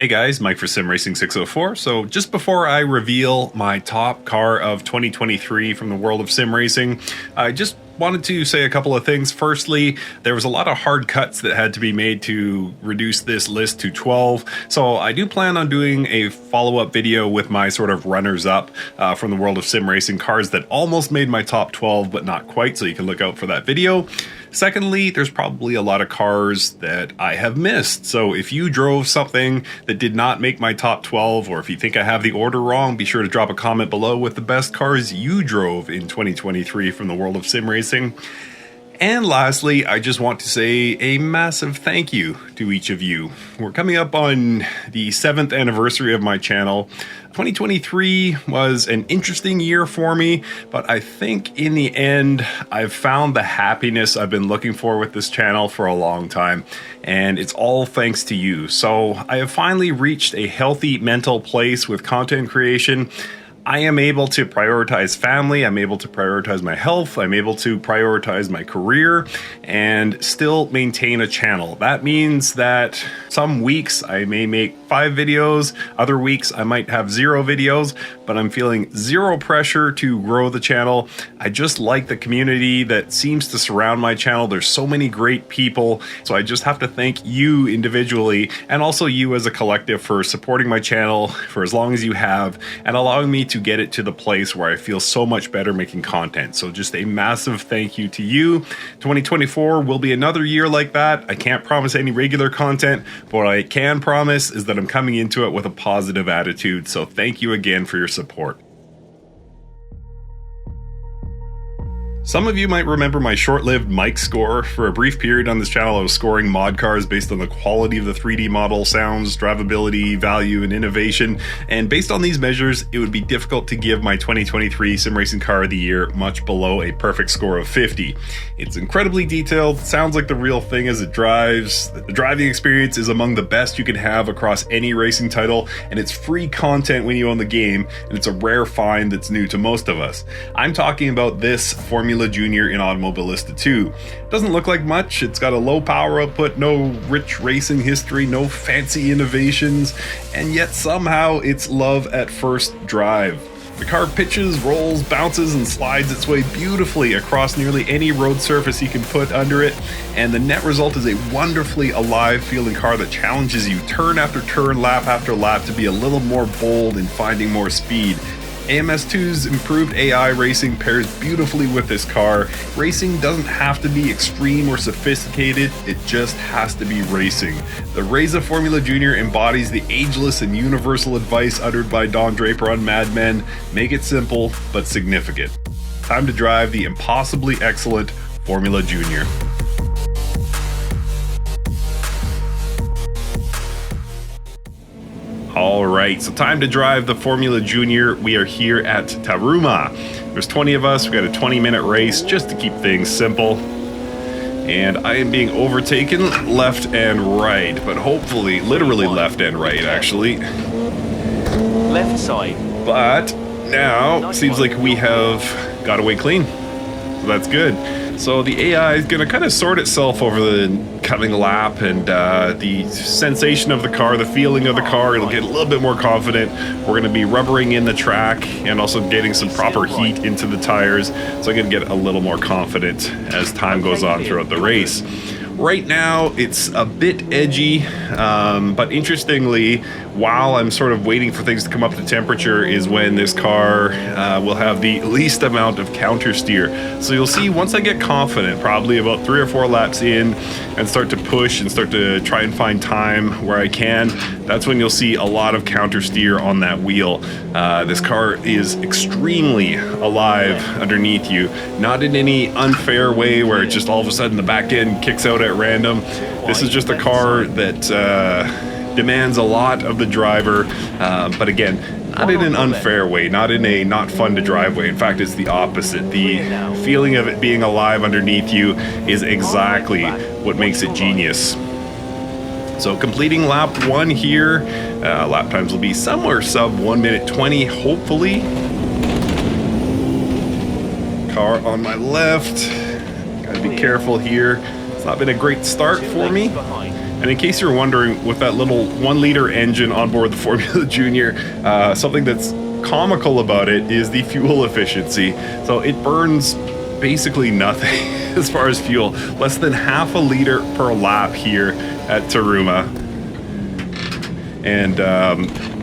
Hey guys, Mike for Sim Racing 604. So just before I reveal my top car of 2023 from the world of sim racing, I just wanted to say a couple of things. Firstly, there was a lot of hard cuts that had to be made to reduce this list to 12. So I do plan on doing a follow-up video with my sort of runners-up from the world of sim racing, cars that almost made my top 12 but not quite, so you can look out for that video. Secondly, there's probably a lot of cars that I have missed. So if you drove something that did not make my top 12, or if you think I have the order wrong, be sure to drop a comment below with the best cars you drove in 2023 from the world of sim racing. And lastly, I just want to say a massive thank you to each of you. We're coming up on the 7th anniversary of my channel. 2023 was an interesting year for me, but I think in the end, I've found the happiness I've been looking for with this channel for a long time, and it's all thanks to you. So I have finally reached a healthy mental place with content creation. I am able to prioritize family, I'm able to prioritize my health, I'm able to prioritize my career, and still maintain a channel. That means that some weeks I may make 5 videos, other weeks I might have 0 videos, but I'm feeling zero pressure to grow the channel. I just like the community that seems to surround my channel. There's so many great people, so I just have to thank you individually, and also you as a collective, for supporting my channel for as long as you have, and allowing me to get it to the place where I feel so much better making content. So just a massive thank you to you. 2024 will be another year like that. I can't promise any regular content, but what I can promise is that I'm coming into it with a positive attitude. So thank you again for your support. Some of you might remember my short-lived Mike score. For a brief period on this channel, I was scoring mod cars based on the quality of the 3D model, sounds, drivability, value, and innovation. And based on these measures, it would be difficult to give my 2023 Sim Racing Car of the Year much below a perfect score of 50. It's incredibly detailed, sounds like the real thing as it drives. The driving experience is among the best you can have across any racing title, and it's free content when you own the game, and it's a rare find that's new to most of us. I'm talking about this Formula Junior in Automobilista 2. Doesn't look like much. It's got a low power output, no rich racing history, no fancy innovations, and yet somehow it's love at first drive. The car pitches, rolls, bounces, and slides its way beautifully across nearly any road surface you can put under it, and the net result is a wonderfully alive feeling car that challenges you turn after turn, lap after lap, to be a little more bold in finding more speed. AMS2's improved AI racing pairs beautifully with this car. Racing doesn't have to be extreme or sophisticated, it just has to be racing. The Reza Formula Junior embodies the ageless and universal advice uttered by Don Draper on Mad Men: make it simple but significant. Time to drive the impossibly excellent Formula Junior. Alright, so time to drive the Formula Junior. We are here at Taruma. There's 20 of us, we've got a 20-minute race just to keep things simple. And I am being overtaken left and right, but hopefully, literally left and right actually. Left side. But now, seems like we have got away clean. So that's good. So the AI is going to kind of sort itself over the coming lap, and the sensation of the car, the feeling of the car, it'll get a little bit more confident. We're going to be rubbering in the track and also getting some proper heat into the tires, so I'm going to get a little more confident as time goes on throughout the race. Right now, it's a bit edgy, but interestingly, while I'm sort of waiting for things to come up to temperature is when this car will have the least amount of counter steer. So you'll see once I get confident, probably about 3 or 4 laps in, and start to push and start to try and find time where I can, that's when you'll see a lot of counter steer on that wheel. This car is extremely alive underneath you, not in any unfair way where it just all of a sudden the back end kicks out at random. This is just a car that demands a lot of the driver, but again, not in an unfair way, not in a not fun to drive way. In fact, it's the opposite. The feeling of it being alive underneath you is exactly what makes it genius. So completing lap 1 here, lap times will be somewhere sub 1 minute 20, hopefully. Car on my left, gotta be careful here. It's not been a great start for me. And in case you're wondering, with that little 1-liter engine on board the Formula Junior, something that's comical about it is the fuel efficiency. So it burns basically nothing as far as fuel. Less than half a liter per lap here at Taruma. And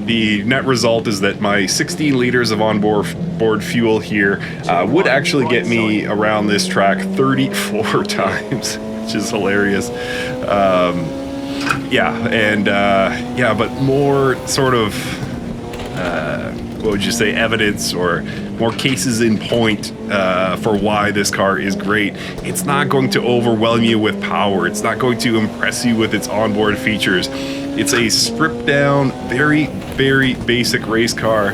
the net result is that my 16 liters of onboard fuel here would actually get me around this track 34 times, which is hilarious. But more sort of, what would you say, evidence or more cases in point for why this car is great. It's not going to overwhelm you with power. It's not going to impress you with its onboard features. It's a stripped down, very, very basic race car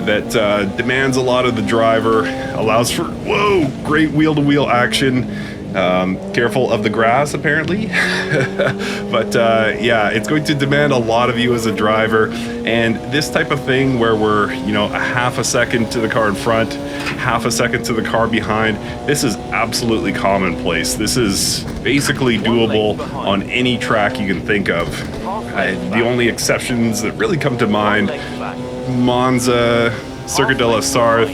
that demands a lot of the driver, allows for, great wheel-to-wheel action. Careful of the grass, apparently. But it's going to demand a lot of you as a driver. And this type of thing where we're, a half a second to the car in front, half a second to the car behind, this is absolutely commonplace. This is basically doable on any track you can think of. The only exceptions that really come to mind, Monza, Circuit de la Sarthe.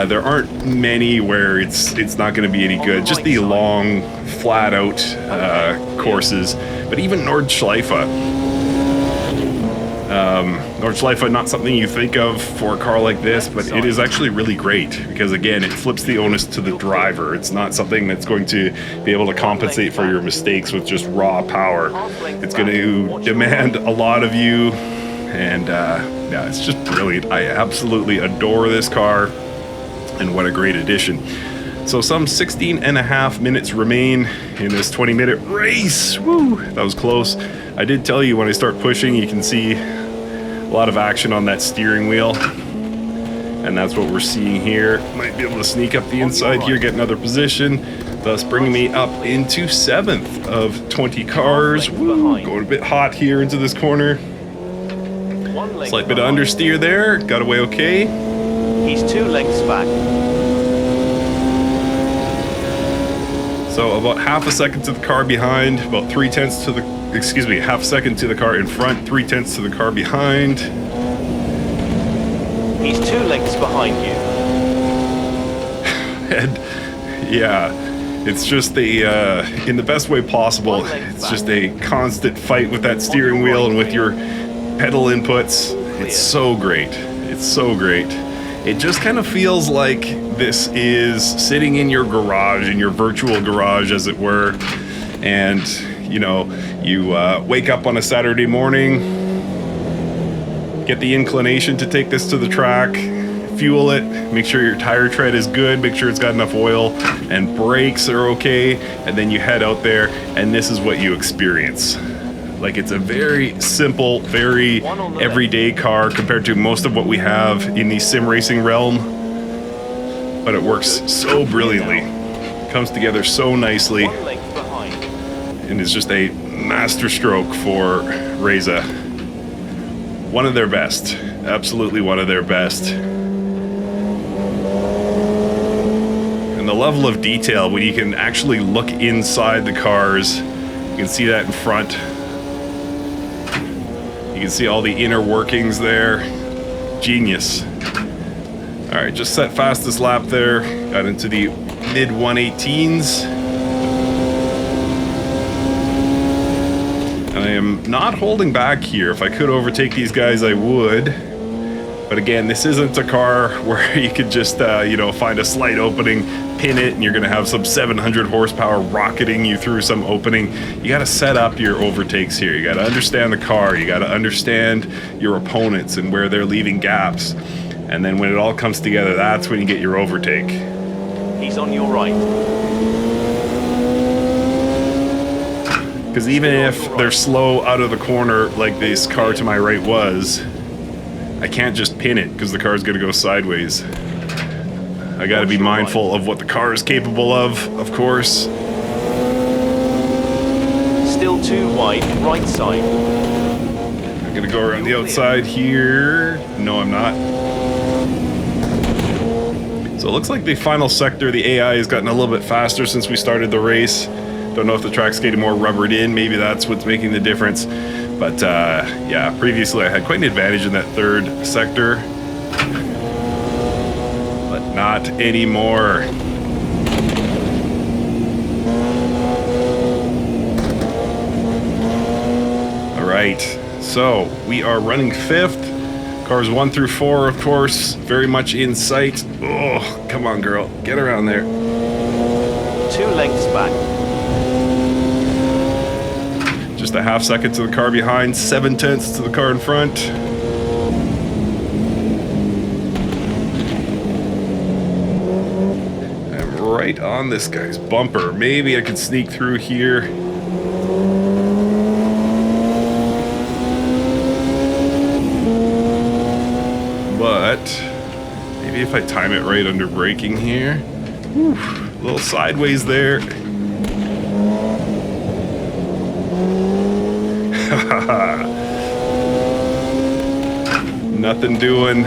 There aren't many where it's not going to be any good. Just the long, flat-out courses. But even Nordschleife. Nordschleife, not something you think of for a car like this, but it is actually really great because, again, it flips the onus to the driver. It's not something that's going to be able to compensate for your mistakes with just raw power. It's going to demand a lot of you, and it's just brilliant. I absolutely adore this car. And what a great addition. So some 16 and a half minutes remain in this 20-minute race. Woo, that was close. I did tell you when I start pushing, you can see a lot of action on that steering wheel. And that's what we're seeing here. Might be able to sneak up the inside here, get another position, thus bringing me up into 7th of 20 cars. Woo, going a bit hot here into this corner. Slight bit of understeer there, got away okay. He's 2 lengths back. So about half a second to the car behind, about half a second to the car in front, 3/10 to the car behind. He's 2 lengths behind you. And it's just in the best way possible, it's just a constant fight with that steering wheel and with your pedal inputs. It's so great. It's so great. It just kind of feels like this is sitting in your garage, in your virtual garage, as it were. And, you wake up on a Saturday morning, get the inclination to take this to the track, fuel it, make sure your tire tread is good, make sure it's got enough oil, and brakes are okay. And then you head out there, and this is what you experience. Like, it's a very simple, very everyday car compared to most of what we have in the sim racing realm. But it works so brilliantly. It comes together so nicely. And is just a master stroke for Reza. One of their best. Absolutely one of their best. And the level of detail when you can actually look inside the cars. You can see that in front. You can see all the inner workings there. Genius. All right, just set fastest lap there. Got into the mid 118s. And I am not holding back here. If I could overtake these guys, I would. But again, this isn't a car where you could just, find a slight opening, pin it, and you're going to have some 700 horsepower rocketing you through some opening. You got to set up your overtakes here. You got to understand the car. You got to understand your opponents and where they're leaving gaps. And then when it all comes together, that's when you get your overtake. He's on your right. Because even if they're slow out of the corner like this car to my right was, I can't just pin it because the car's going to go sideways. I got to be mindful of what the car is capable of course. Still too wide, right side. I'm going to go around the outside here. No, I'm not. So it looks like the final sector, the AI has gotten a little bit faster since we started the race. Don't know if the track's getting more rubbered in. Maybe that's what's making the difference. But yeah, previously I had quite an advantage in that third sector. But not anymore. All right, so we are running 5th. Cars 1 through 4, of course, very much in sight. Oh, come on, girl. Get around there. 2 lengths back. Just a half second to the car behind, 7/10 to the car in front. I'm right on this guy's bumper. Maybe I could sneak through here. But maybe if I time it right under braking here. Whew, a little sideways there. Nothing doing.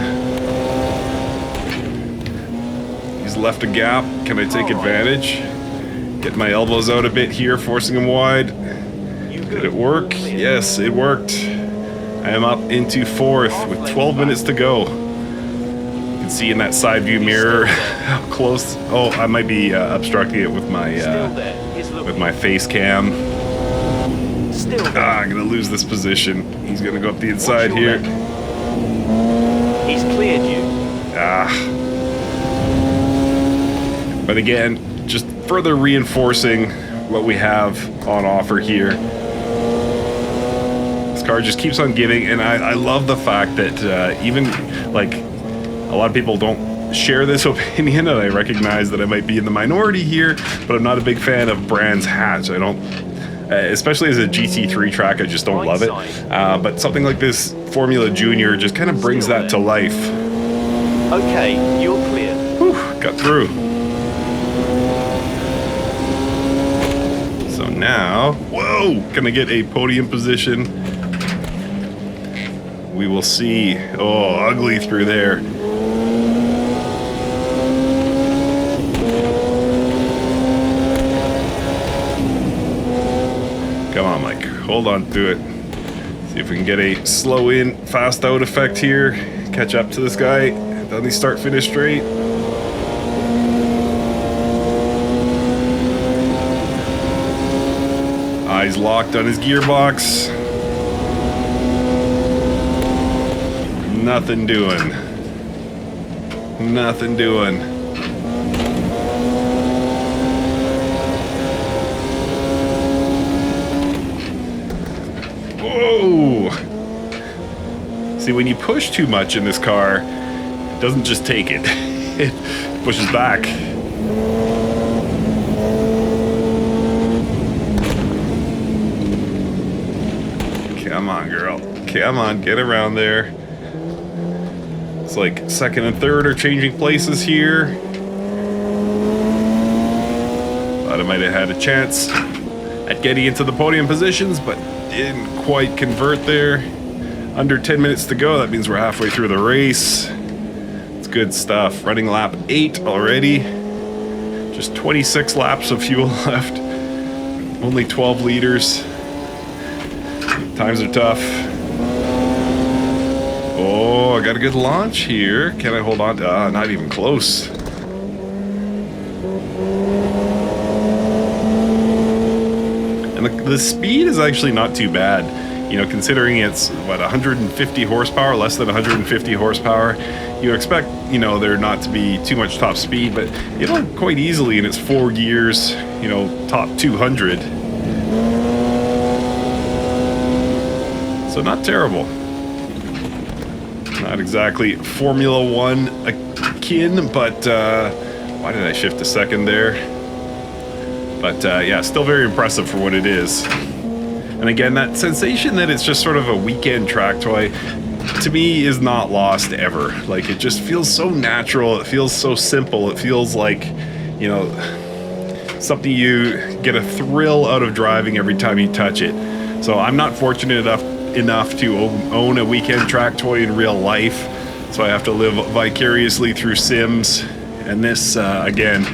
He's left a gap. Can I take advantage? Get my elbows out a bit here, forcing him wide. Did it work? Yes, it worked. I am up into 4th with 12 minutes to go. You can see in that side view mirror how close. Oh, I might be obstructing it with my face cam. I'm gonna lose this position. He's gonna go up the inside here. He's cleared you. But again, just further reinforcing what we have on offer here. This car just keeps on giving, and I love the fact that even like a lot of people don't share this opinion, and I recognize that I might be in the minority here, but I'm not a big fan of Brands hatch. I don't. Especially as a GT3 track, I just don't love it. But something like this Formula Junior just kind of brings that to life. Okay, you're clear. Whew, got through. So now, whoa, can I get a podium position? We will see. Oh, ugly through there. Come on, Mike. Hold on to it. See if we can get a slow in, fast out effect here. Catch up to this guy. Doesn't he start finish straight? Eyes locked on his gearbox. Nothing doing. Nothing doing. Whoa! See, when you push too much in this car, it doesn't just take it. It pushes back. Come on, girl. Come on, get around there. It's like second and third are changing places here. Thought I might have had a chance at getting into the podium positions, but didn't quite convert there. Under 10 minutes to go. That means we're halfway through the race. It's good stuff. Running lap 8 already. Just 26 laps of fuel left. Only 12 liters. Times are tough. Oh, I got a good launch here. Can I hold on to? Not even close. And the speed is actually not too bad. You know, considering it's, what, 150 horsepower, less than 150 horsepower, you would expect, you know, there not to be too much top speed, but it'll quite easily in its 4 gears, you know, top 200. So not terrible. Not exactly Formula One akin, but why did I shift a second there? But yeah, still very impressive for what it is. And again, that sensation that it's just sort of a weekend track toy, to me, is not lost ever. Like, it just feels so natural. It feels so simple. It feels like, you know, something you get a thrill out of driving every time you touch it. So I'm not fortunate enough to own a weekend track toy in real life. So I have to live vicariously through Sims. And this, again,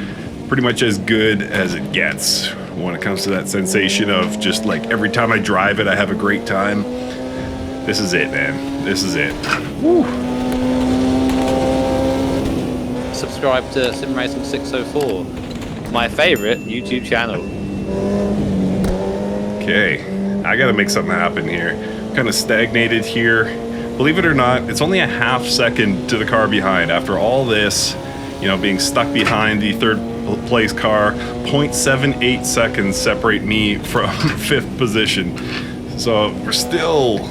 pretty much as good as it gets. when it comes to that sensation of just like every time I drive it, I have a great time. This is it, man. This is it. Woo. Subscribe to Sim Racing 604, my favorite YouTube channel. Okay, I gotta make something happen here. Kind of stagnated here. Believe it or not, it's only a half second to the car behind. After all this, you know, being stuck behind the third place car, 0.78 seconds separate me from fifth position. So we're still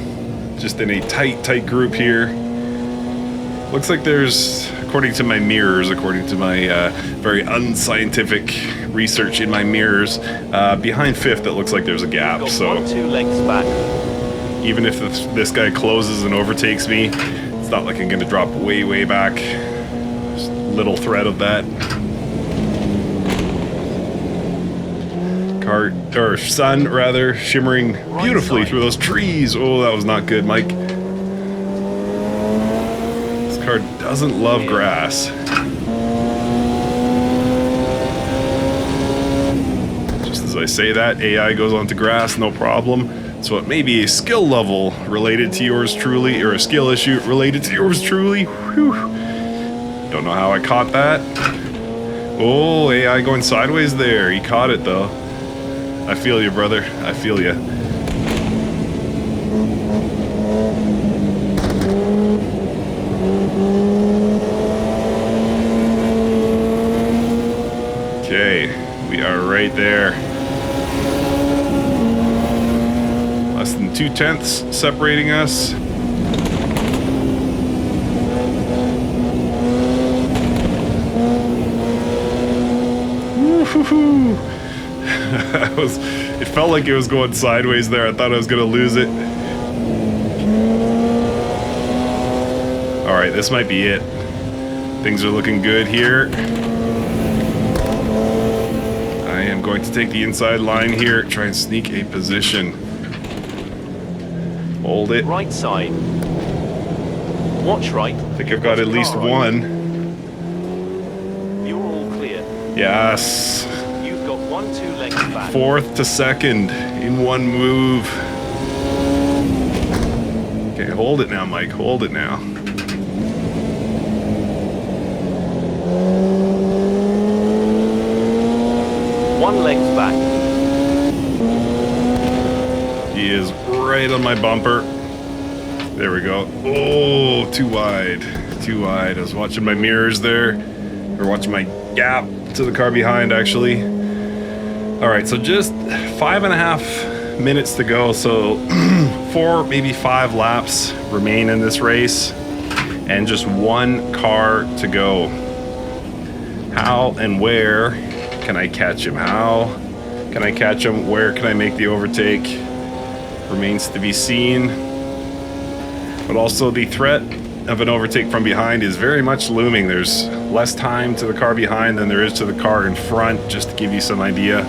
just in a tight group here. Looks like there's, according to my mirrors, according to my very unscientific research in my mirrors, behind fifth it looks like there's a gap. So 2 lengths back. even if this guy closes and overtakes me, it's not like I'm gonna drop way back. Just little threat of that. Car, or sun rather, shimmering beautifully through those trees. Oh, that was not good, Mike. This car doesn't love grass. Just as I say that, AI goes onto grass, no problem. So it may be a skill level related to yours truly, or a skill issue related to yours truly. Whew. Don't know how I caught that. Oh, AI going sideways there. He caught it though. I feel you, brother. I feel you. Okay, we are right there. Less than 2/10 separating us. Woo-hoo-hoo. It felt like it was going sideways there. I thought I was gonna lose it. Alright, this might be it. Things are looking good here. I am going to take the inside line here, try and sneak a position. Hold it. Right side. Watch right. I think I've got at least one. You're all clear. Yes. You've got 2 lengths back. Fourth to second in one move. Okay, hold it now, Mike. Hold it now. One length back. He is right on my bumper. There we go. Oh, too wide. Too wide. I was watching my mirrors there. Or watching my gap to the car behind, actually. Alright, so just 5.5 minutes to go. So 4, maybe 5 laps remain in this race. And just one car to go. How and where can I catch him? How can I catch him? Where can I make the overtake? Remains to be seen. But also the threat of an overtake from behind is very much looming. There's less time to the car behind than there is to the car in front, just to give you some idea.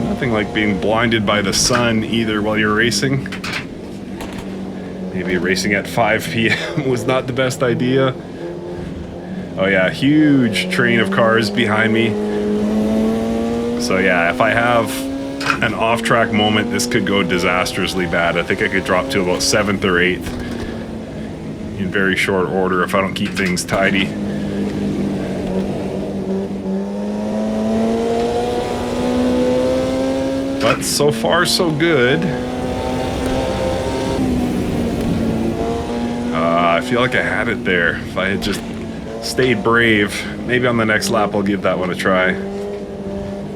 Nothing like being blinded by the sun either while you're racing. Maybe racing at 5 p.m. was not the best idea. Oh yeah, huge train of cars behind me. So yeah, if I have an off-track moment, this could go disastrously bad. I think I could drop to about 7th or 8th in very short order if I don't keep things tidy. But so far, so good. I feel like I had it there. If I had just stayed brave, maybe on the next lap I'll give that one a try.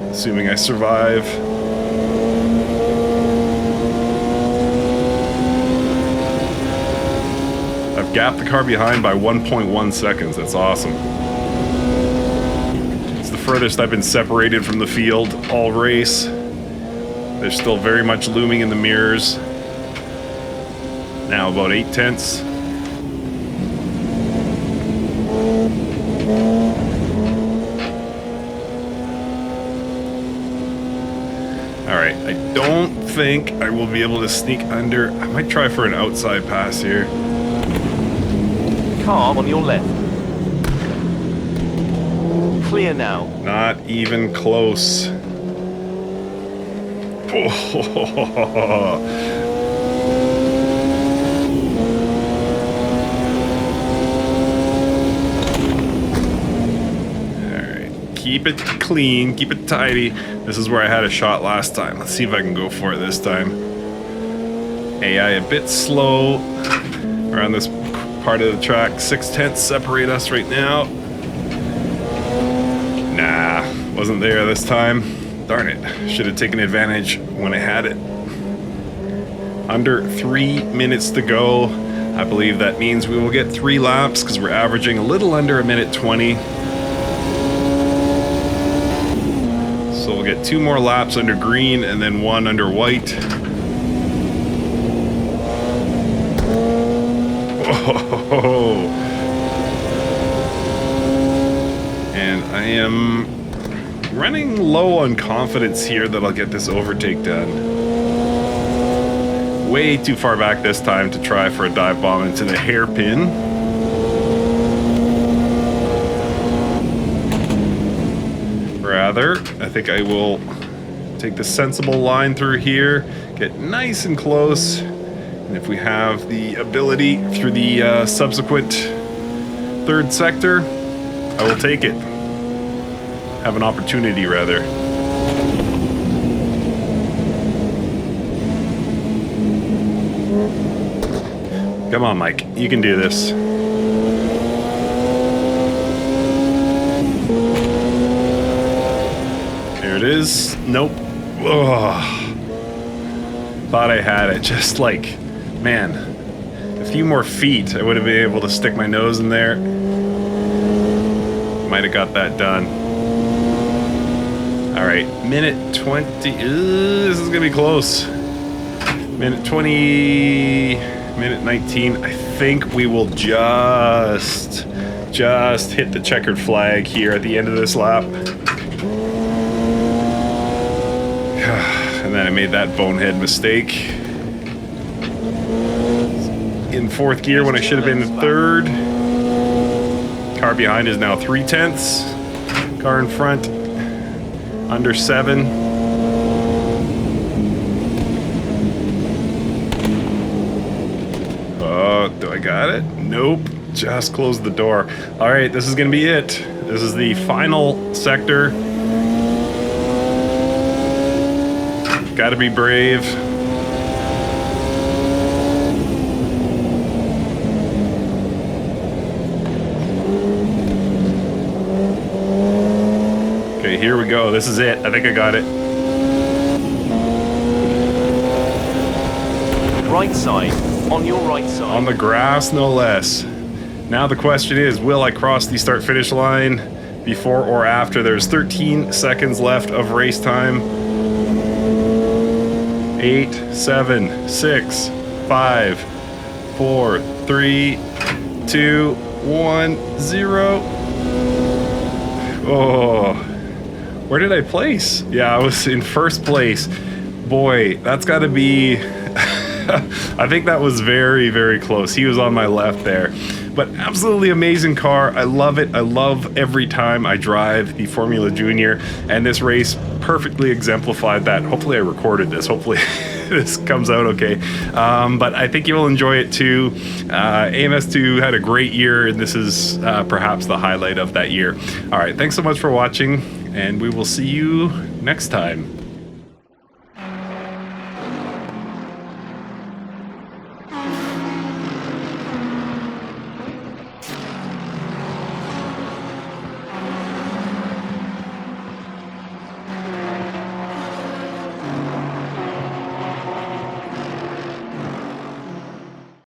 Assuming I survive. I've gapped the car behind by 1.1 seconds. That's awesome. It's the furthest I've been separated from the field all race. They're still very much looming in the mirrors. Now about 0.8. Alright, I don't think I will be able to sneak under. I might try for an outside pass here. Car on your left. Clear now. Not even close. Alright, keep it clean, keep it tidy. This is where I had a shot last time. Let's see if I can go for it this time. AI a bit slow around this part of the track. 6/10 separate us right now. Nah, wasn't there this time. Darn it, should have taken advantage when I had it. Under 3 minutes to go. I believe that means we will get 3 laps because we're averaging a little under 1:20. So we'll get 2 more laps under green and then 1 under white. Whoa. And I am running low on confidence here that I'll get this overtake done. Way too far back this time to try for a dive bomb into the hairpin. Rather, I think I will take the sensible line through here, get nice and close, and if we have the ability through the subsequent 3rd sector, I will take it. Have an opportunity, rather. Come on, Mike. You can do this. There it is. Nope. Ugh. Thought I had it. Just like, man, a few more feet, I would have been able to stick my nose in there. Might have got that done. Alright, minute 20. This is gonna be close. Minute 20, minute 19. I think we will just hit the checkered flag here at the end of this lap. And then I made that bonehead mistake. In 4th gear when I should have been in 3rd. Car behind is now 3/10. Car in front, under 7. Do I got it? Nope. Just closed the door. All right, this is gonna be it. This is the final sector. Gotta be brave. Okay, here we go. This is it. I think I got it. Right side. On your right side. On the grass, no less. Now the question is, will I cross the start-finish line before or after? There's 13 seconds left of race time. 8, 7, 6, 5, 4, 3, 2, 1, 0. Oh, where did I place? Yeah, I was in 1st place. Boy, that's got to be... I think that was very, very close. He was on my left there. But absolutely amazing car. I love it. I love every time I drive the Formula Junior. And this race perfectly exemplified that. Hopefully I recorded this. Hopefully this comes out okay. But I think you'll enjoy it too. AMS2 had a great year, and this is perhaps the highlight of that year. All right, thanks so much for watching, and we will see you next time.